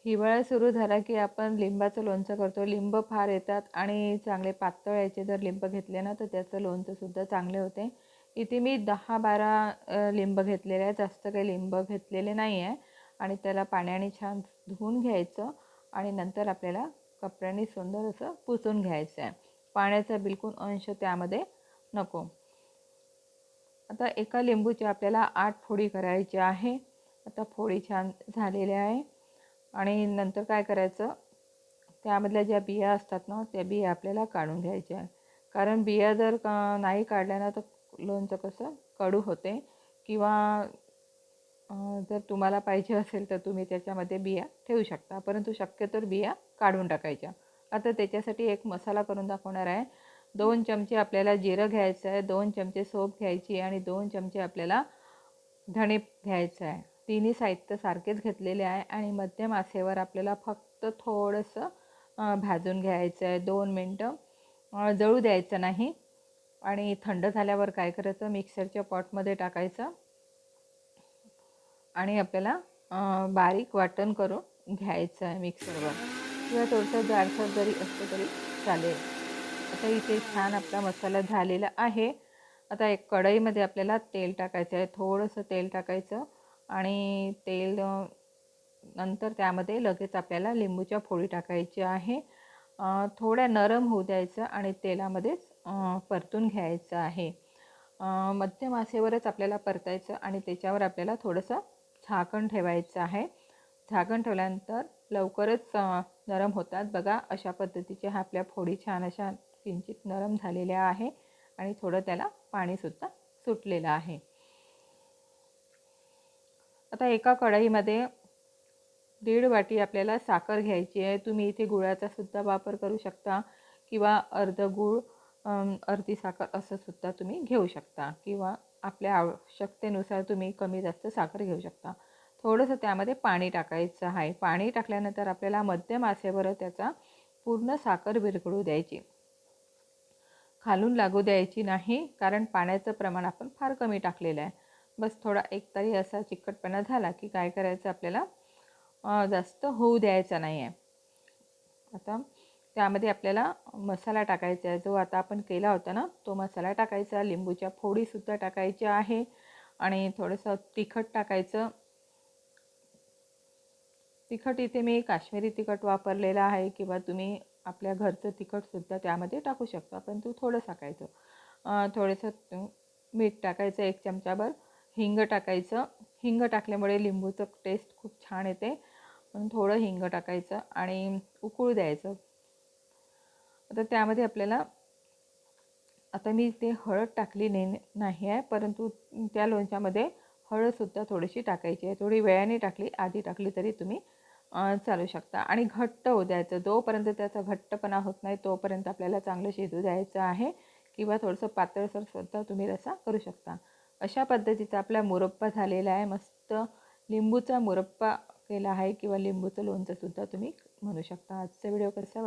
हिवाळा सुरू झाला की आपण लिंबाचं लोणचं करतो. लिंब फार येतात आणि चांगले पातळ याचे जर लिंब घेतले ना तर त्याचं लोणचंसुद्धा चांगले होते. इथे मी 10-12 लिंब घेतलेले आहेत, जास्त काही लिंब घेतलेले नाही आहे. आणि त्याला पाण्याने छान धुवून घ्यायचं आणि नंतर आपल्याला कपड्याने सुंदर असं पुसून घ्यायचं आहे. पाण्याचा बिलकुल अंश त्यामध्ये नको. आता एका लिंबूची आपल्याला 8 फोडी करायची आहे. आता फोडी छान झालेल्या आहे आणि नंतर काय करायचं, त्यामधल्या ज्या बिया असतात ना त्या बिया आपल्याला काढून घ्यायच्या. कारण बिया जर नाही काढल्या ना तर लोणचं कसं कडू होते किंवा जर तुम्हाला पाहिजे असेल तर तुम्ही त्याच्यामध्ये बिया ठेवू शकता, परंतु शक्यतो बिया काढून टाकायच्या. आता त्याच्यासाठी एक मसाला करून दाखवणार आहे. 2 चमचे आपल्याला जिरं घ्यायचं आहे, 2 चमचे सोप घ्यायची आणि 2 चमचे आपल्याला धणे घ्यायचं आहे. तिन्ही साहित्य सारखेच घेतलेले आहे आणि मध्यम आचेवर आपल्याला फक्त थोडंसं भाजून घ्यायचं आहे. 2 मिनटं जळू द्यायचं नाही. आणि थंड झाल्यावर काय करायचं, मिक्सरच्या पॉटमध्ये टाकायचं आणि आपल्याला बारीक वाटण करून घ्यायचं आहे मिक्सरवर, किंवा थोडंसं जाडसर जरी असलं तरी चालेल. आता इथे छान आपला मसाला झालेला आहे. आता एक कढईमध्ये आपल्याला तेल टाकायचं आहे. थोडंसं तेल टाकायचं आणि तेल नंतर त्यामध्ये लगेच आपल्याला लिंबूच्या फोडी टाकायच्या आहे. थोड्या नरम होऊ द्यायचं आणि तेलामध्येच परतून घ्यायचं आहे. मध्यम आचेवरच आपल्याला परतायचं आणि त्याच्यावर आपल्याला थोडंसं झाकण ठेवायचं आहे. झाकण ठेवल्यानंतर लवकरच नरम होतात. बघा अशा पद्धतीच्या ह्या आपल्या फोडी छान अशा किंचित नरम झालेल्या आहे आणि थोडं त्याला पाणीसुद्धा सुटलेलं आहे. आता एका कढईमध्ये 1.5 वाटी आपल्याला साखर घ्यायची आहे. तुम्ही इथे गुळाचा सुद्धा वापर करू शकता किंवा अर्ध गूळ अर्धी साखर असं सुद्धा तुम्ही घेऊ शकता, किंवा आपल्या आवश्यकतेनुसार तुम्ही कमी जास्त साखर घेऊ शकता. थोडंसं त्यामध्ये पाणी टाकायचं आहे. पाणी टाकल्यानंतर आपल्याला मध्यम आचेवर त्याचा पूर्ण साखर विरघळू द्यायची, खालून लागू द्यायची नाही, कारण पाण्याचं प्रमाण आपण फार कमी टाकलेलं आहे. बस थोडा एकतरी असा चिकटपणा झाला की काय करायचं, आपल्याला जास्त होऊ द्यायचा नाही आहे. आता त्यामध्ये आपल्याला मसाला टाकायचा आहे. जो आता आपण केला होता ना तो मसाला टाकायचा. लिंबूच्या फोडीसुद्धा टाकायच्या आहे आणि थोडंसं तिखट टाकायचं. तिखट इथे मी काश्मीरी तिखट वापरलेलं आहे, किंवा तुम्ही आपल्या घरचं तिखटसुद्धा त्यामध्ये टाकू शकता, पण थोडं टाकायचं. थोडंसं मीठ टाकायचं 1 चमचाभर. हिंग टाकायचं. हिंग टाकल्यामुळे लिंबूचं टेस्ट खूप छान येते, म्हणून थोडं हिंग टाकायचं आणि उकळू द्यायचं. आता त्यामध्ये आपल्याला, आता मी ते हळद टाकली नाही आहे, परंतु त्या लोणच्यामध्ये हळदसुद्धा थोडीशी टाकायची आहे. थोडी वेळाने टाकली, आधी टाकली तरी तुम्ही चालू शकता. आणि घट्ट होऊ द्यायचं. जोपर्यंत त्याचा घट्टपणा होत नाही तोपर्यंत आपल्याला चांगलं शिजू द्यायचं आहे, किंवा थोडंसं पातळसरसुद्धा तुम्ही रस्सा करू शकता. अशा पद्धतीचा आपला मुरब्बा झालेला आहे. मस्त लिंबूचा मुरब्बा केला आहे, किंवा लिंबूचं लोणचंसुद्धा तुम्ही म्हणू शकता. आजचा व्हिडिओ कसा